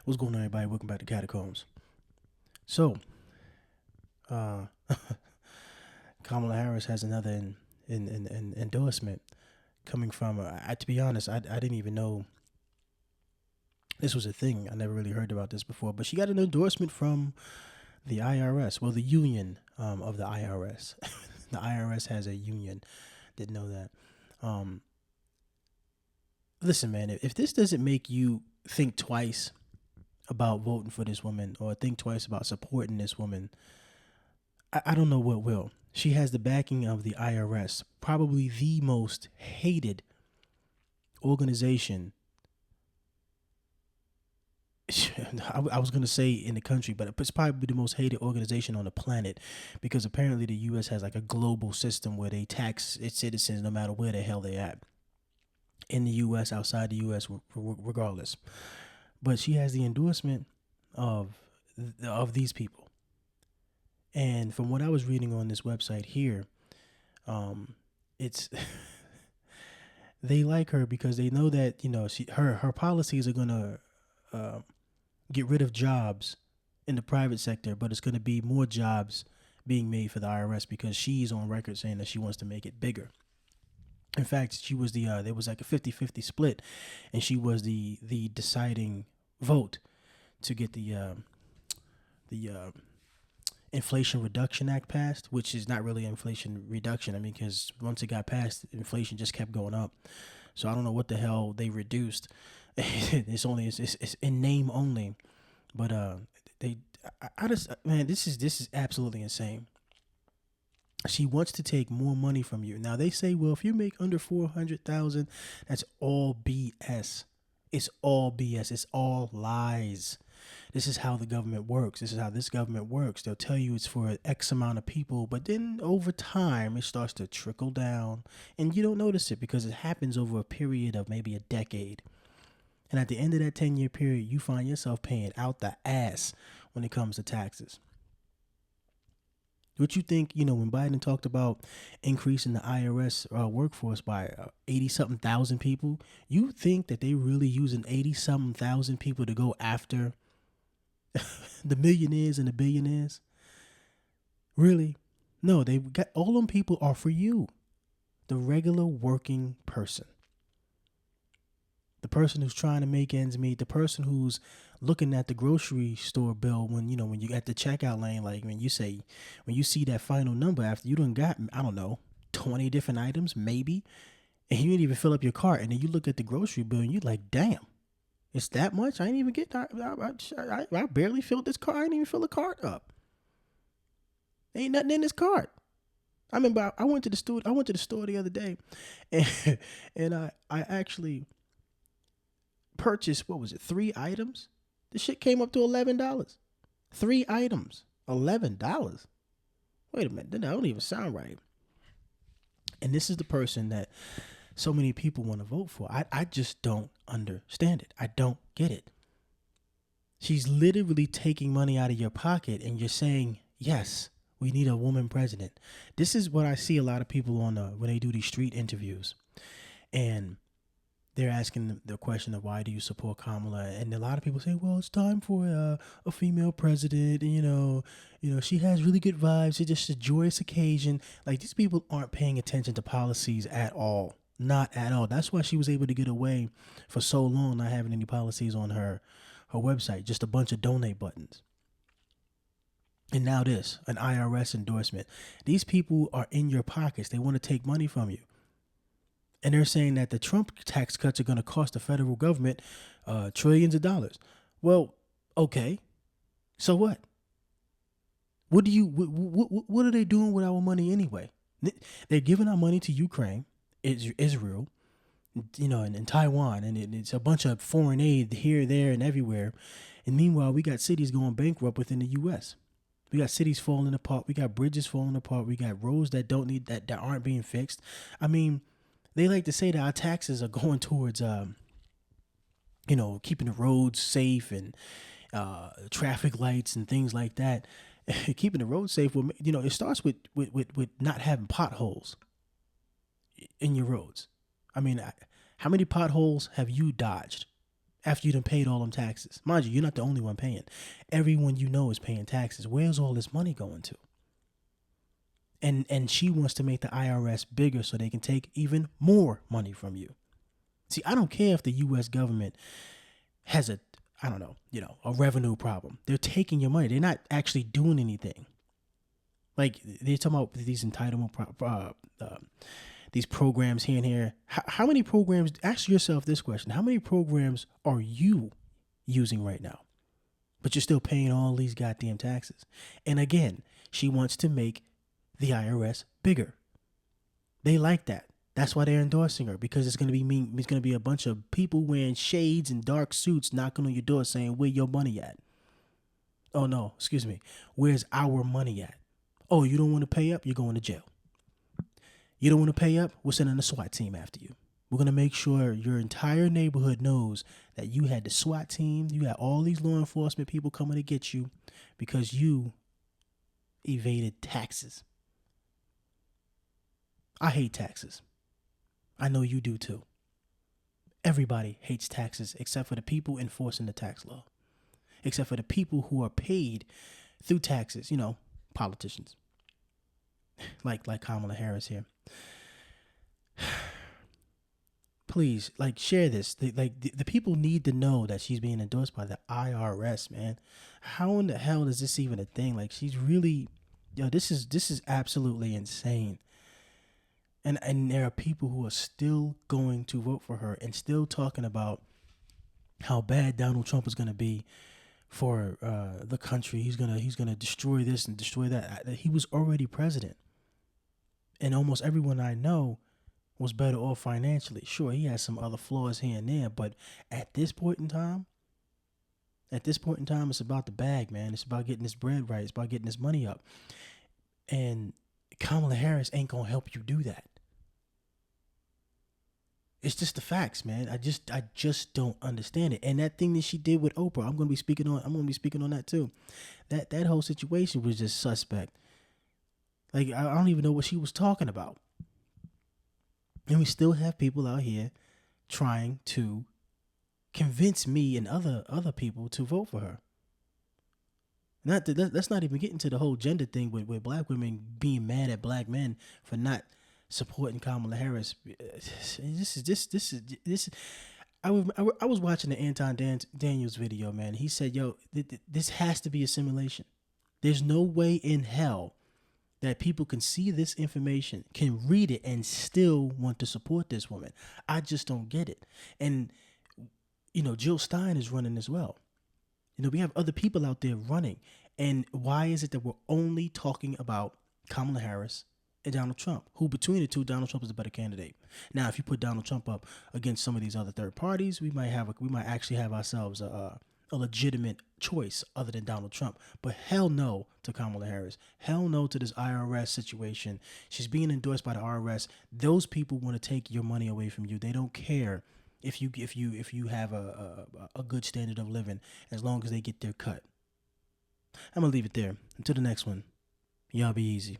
What's going on, everybody? Welcome back to Catacombs. So, uh, Kamala Harris has another endorsement coming from. To be honest, I didn't even know this was a thing. I never really heard about this before. But she got an endorsement from the IRS. Well, the union of the IRS. The IRS has a union. Didn't know that. Um, Listen, man, if this doesn't make you think twice about voting for this woman or think twice about supporting this woman, I don't know what will. She has the backing of the IRS, probably the most hated organization. I was going to say in the country, but it's probably the most hated organization on the planet because apparently the U.S. has like a global system where they tax its citizens no matter where the hell they're at. In the U.S., outside the U.S., regardless. But she has the endorsement of these people. And from what I was reading on this website here, it's they like her because they know that her policies are gonna get rid of jobs in the private sector, but it's gonna be more jobs being made for the IRS because she's on record saying that she wants to make it bigger. In fact, she was there was like a 50-50 split, and she was the deciding vote to get the Inflation Reduction Act passed, which is not really inflation reduction. I mean, because once it got passed, inflation just kept going up. So I don't know what the hell they reduced. It's in name only, but I just, man, this is absolutely insane. She wants to take more money from you. Now they say, well, if you make under 400,000, that's all BS. It's all BS. It's all lies. This is how the government works. This is how this government works. They'll tell you it's for X amount of people, but then over time it starts to trickle down and you don't notice it because it happens over a period of maybe a decade. And at the end of that 10-year period, you find yourself paying out the ass when it comes to taxes. What you think, when Biden talked about increasing the IRS workforce by 80-something thousand people, you think that they really using 80-something thousand people to go after the millionaires and the billionaires? Really? No, they got all them people are for you, the regular working person. The person who's trying to make ends meet, the person who's looking at the grocery store bill when you at the checkout lane, like when you see that final number after you done got, I don't know, 20 different items, maybe, and you didn't even fill up your cart, and then you look at the grocery bill and you like, damn, it's that much? I didn't even get, I barely filled this cart. I didn't even fill the cart up. Ain't nothing in this cart. I remember I went to the store the other day, and I actually purchased, what was it, 3 items? The shit came up to $11. 3 items, $11. Wait a minute, that don't even sound right. And this is the person that so many people want to vote for. I just don't understand it. I don't get it. She's literally taking money out of your pocket and you're saying, yes, we need a woman president. This is what I see a lot of people on when they do these street interviews. And they're asking the question of why do you support Kamala, and a lot of people say, well, it's time for a female president, and she has really good vibes. It's just a joyous occasion. Like, these people aren't paying attention to policies at all, not at all. That's why she was able to get away for so long, not having any policies on her website, just a bunch of donate buttons. And now this, an IRS endorsement. These people are in your pockets. They want to take money from you. And they're saying that the Trump tax cuts are going to cost the federal government trillions of dollars. Well, okay. So what? What are they doing with our money anyway? They're giving our money to Ukraine, Israel, and Taiwan, and it's a bunch of foreign aid here, there, and everywhere. And meanwhile, we got cities going bankrupt within the U.S. We got cities falling apart. We got bridges falling apart. We got roads that aren't being fixed. I mean, they like to say that our taxes are going towards, keeping the roads safe and traffic lights and things like that. Keeping the roads safe, it starts with not having potholes in your roads. I mean, how many potholes have you dodged? after you done paid all them taxes. Mind you, you're not the only one paying. Everyone you know is paying taxes. Where's all this money going to? And she wants to make the IRS bigger so they can take even more money from you. See, I don't care if the U.S. government has a revenue problem. They're taking your money. They're not actually doing anything. Like, they're talking about these entitlement, these programs here and here. How many programs, ask yourself this question, how many programs are you using right now? But you're still paying all these goddamn taxes. And again, she wants to make the IRS bigger. They like that. That's why they're endorsing her, because it's going to be a bunch of people wearing shades and dark suits knocking on your door saying, where your money at? Oh, no, excuse me. Where's our money at? Oh, you don't want to pay up? You're going to jail. You don't want to pay up? We're sending a SWAT team after you. We're going to make sure your entire neighborhood knows that you had the SWAT team. You had all these law enforcement people coming to get you because you evaded taxes. I hate taxes. I know you do too. Everybody hates taxes except for the people enforcing the tax law. Except for the people who are paid through taxes, politicians. Like Kamala Harris here. Please, share this. The people need to know that she's being endorsed by the IRS, man. How in the hell is this even a thing? She's really, this is absolutely insane. And there are people who are still going to vote for her and still talking about how bad Donald Trump is going to be for the country. He's gonna destroy this and destroy that. He was already president, and almost everyone I know was better off financially. Sure, he has some other flaws here and there, but at this point in time, it's about the bag, man. It's about getting this bread right. It's about getting this money up, and Kamala Harris ain't gonna help you do that. It's just the facts, man. I just don't understand it. And that thing that she did with Oprah, I'm gonna be speaking on that too. That whole situation was just suspect. I don't even know what she was talking about. And we still have people out here trying to convince me and other people to vote for her. Let's not even get into the whole gender thing with black women being mad at black men for not supporting Kamala Harris. I was watching the Anton Daniels video, man. He said, "Yo, this has to be a simulation. There's no way in hell that people can see this information, can read it, and still want to support this woman. I just don't get it." And Jill Stein is running as well. We have other people out there running. And why is it that we're only talking about Kamala Harris and Donald Trump, who between the two, Donald Trump is a better candidate? Now, if you put Donald Trump up against some of these other third parties, we might actually have ourselves a legitimate choice other than Donald Trump. But hell no to Kamala Harris. Hell no to this IRS situation. She's being endorsed by the IRS. Those people want to take your money away from you. They don't care if you have a good standard of living, as long as they get their cut. I'm gonna leave it there. Until the next one, y'all be easy.